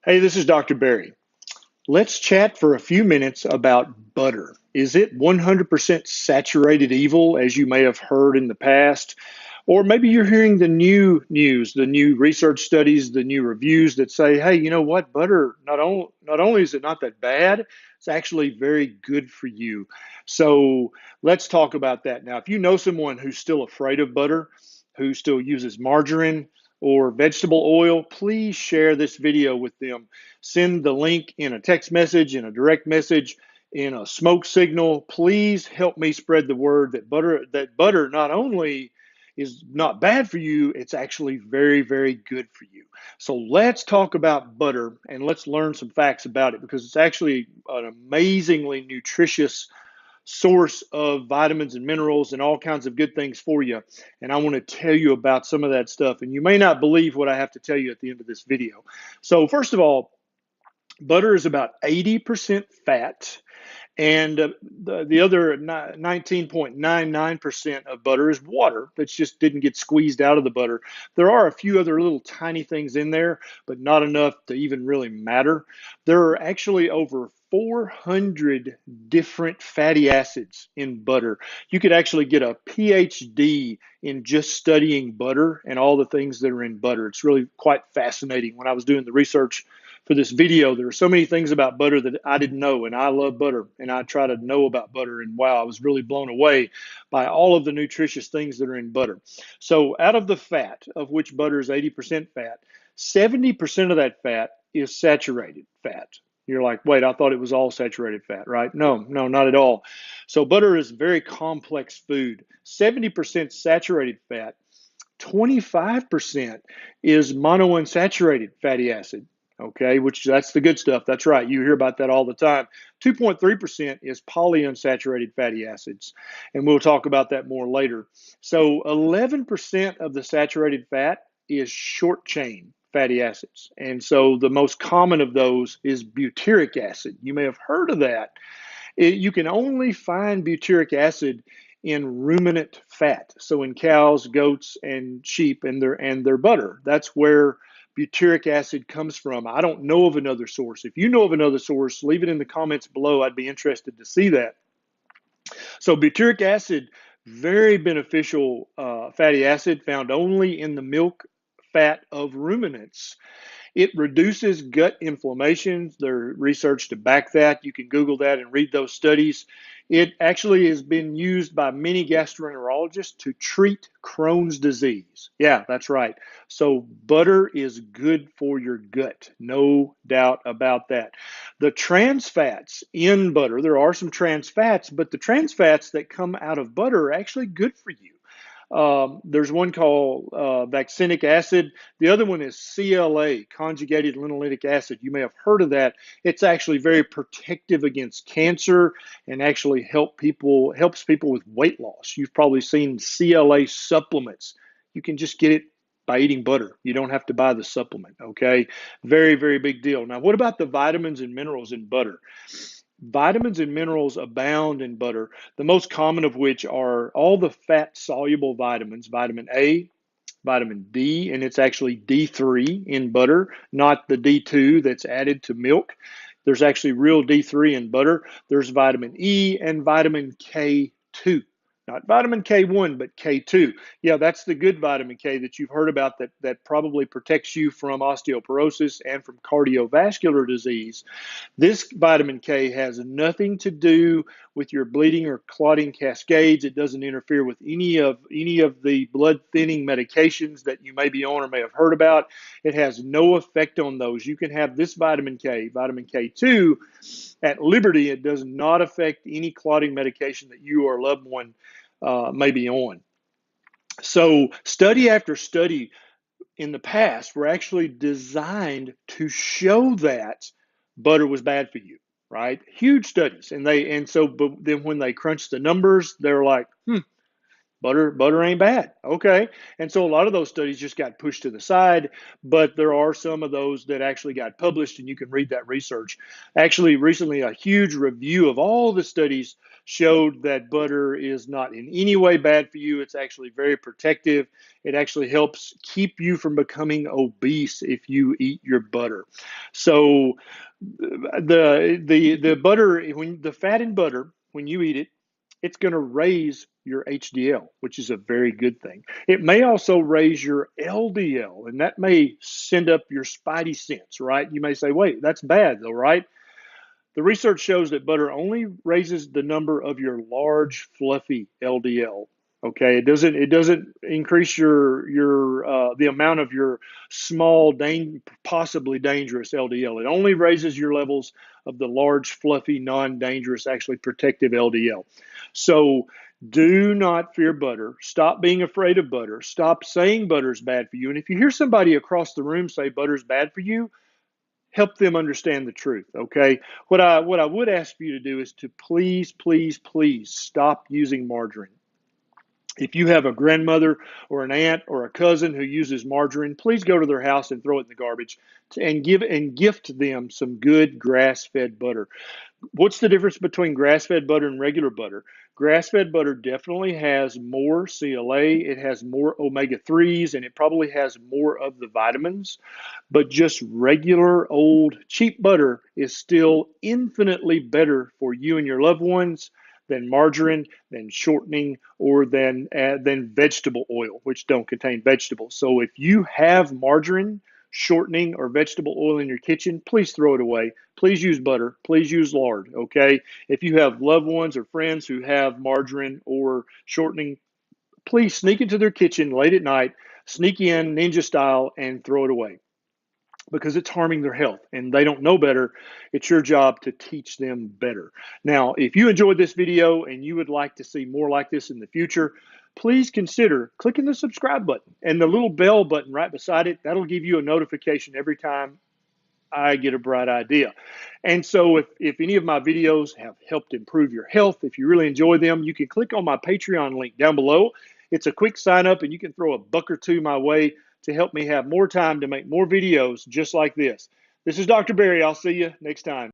Hey, this is Dr. Berry. Let's chat for a few minutes about butter. Is it 100% saturated evil, as you may have heard in the past? Or maybe you're hearing the new news, the new research studies, the new reviews that say, hey, you know what? Butter, not only is it not that bad, it's actually very good for you. So let's talk about that. Now, if you know someone who's still afraid of butter, who still uses margarine, or vegetable oil, please share this video with them. Send the link in a text message, in a direct message, in a smoke signal. Please help me spread the word that butter not only is not bad for you, it's actually very, very good for you. So let's talk about butter and let's learn some facts about it because it's actually an amazingly nutritious source of vitamins and minerals and all kinds of good things for you. And I want to tell you about some of that stuff. And you may not believe what I have to tell you at the end of this video. So first of all, butter is about 80% fat, and the other 19.99% of butter is water that just didn't get squeezed out of the butter. There are a few other little tiny things in there, but not enough to even really matter. There are actually over 400 different fatty acids in butter. You could actually get a PhD in just studying butter and all the things that are in butter. It's really quite fascinating. When I was doing the research for this video, there are so many things about butter that I didn't know, and I love butter, and I try to know about butter, and wow, I was really blown away by all of the nutritious things that are in butter. So out of the fat, of which butter is 80% fat, 70% of that fat is saturated fat. You're like, wait, I thought it was all saturated fat, right? No, no, not at all. So butter is a very complex food. 70% saturated fat, 25% is monounsaturated fatty acid. Okay, which that's the good stuff. That's right. You hear about that all the time. 2.3% is polyunsaturated fatty acids, and we'll talk about that more later. So 11% of the saturated fat is short chain fatty acids. And so the most common of those is butyric acid. You may have heard of that. You can only find butyric acid in ruminant fat, so in cows, goats, and sheep, and their butter. That's where butyric acid comes from. I don't know of another source. If you know of another source, leave it in the comments below. I'd be interested to see that. So butyric acid, very beneficial fatty acid found only in the milk fat of ruminants. It reduces gut inflammation. There's research to back that. You can Google that and read those studies. It actually has been used by many gastroenterologists to treat Crohn's disease. Yeah, that's right. So butter is good for your gut, no doubt about that. The trans fats in butter, there are some trans fats, but the trans fats that come out of butter are actually good for you. There's one called vaccinic acid. The other one is CLA, conjugated linoleic acid. You may have heard of that. It's actually very protective against cancer and actually helps people with weight loss. You've probably seen CLA supplements. You can just get it by eating butter. You don't have to buy the supplement, okay? Very, very big deal. Now, what about the vitamins and minerals in butter? Vitamins and minerals abound in butter, the most common of which are all the fat soluble vitamins, vitamin A, vitamin D, and it's actually D3 in butter, not the D2 that's added to milk. There's actually real D3 in butter. There's vitamin E and vitamin K2. Not vitamin K1, but K2. Yeah, that's the good vitamin K that you've heard about that probably protects you from osteoporosis and from cardiovascular disease. This vitamin K has nothing to do with your bleeding or clotting cascades. It doesn't interfere with any of the blood thinning medications that you may be on or may have heard about. It has no effect on those. You can have this vitamin K, vitamin K2, at liberty. It does not affect any clotting medication that you or a loved one may be on. So study after study in the past were actually designed to show that butter was bad for you, right? Huge studies. But then when they crunched the numbers, they're like, Butter ain't bad. Okay. And so a lot of those studies just got pushed to the side, but there are some of those that actually got published, and you can read that research. Actually, recently, a huge review of all the studies showed that butter is not in any way bad for you. It's actually very protective. It actually helps keep you from becoming obese if you eat your butter. So the butter, when the fat in butter, when you eat it, it's going to raise your HDL, which is a very good thing. It may also raise your LDL, and that may send up your spidey sense, right? You may say, wait, that's bad though, right? The research shows that butter only raises the number of your large, fluffy LDL. Okay, it doesn't increase your the amount of your small, possibly dangerous LDL. It only raises your levels of the large, fluffy, non-dangerous, actually protective LDL. So do not fear butter. Stop being afraid of butter. Stop saying butter's bad for you. And if you hear somebody across the room say butter's bad for you, help them understand the truth. Okay, what I would ask you to do is to please stop using margarine. If you have a grandmother or an aunt or a cousin who uses margarine, please go to their house and throw it in the garbage and gift them some good grass-fed butter. What's the difference between grass-fed butter and regular butter? Grass-fed butter definitely has more CLA, it has more omega-3s, and it probably has more of the vitamins. But just regular old cheap butter is still infinitely better for you and your loved ones than margarine, than shortening, or than vegetable oil, which don't contain vegetables. So if you have margarine, shortening, or vegetable oil in your kitchen, please throw it away. Please use butter. Please use lard. Okay. If you have loved ones or friends who have margarine or shortening, please sneak into their kitchen late at night, sneak in ninja style, and throw it away because it's harming their health and they don't know better. It's your job to teach them better. Now, if you enjoyed this video and you would like to see more like this in the future, please consider clicking the subscribe button and the little bell button right beside it. That'll give you a notification every time I get a bright idea. And so if any of my videos have helped improve your health, if you really enjoy them, you can click on my Patreon link down below. It's a quick sign up and you can throw a buck or two my way to help me have more time to make more videos just like this. This is Dr. Berry. I'll see you next time.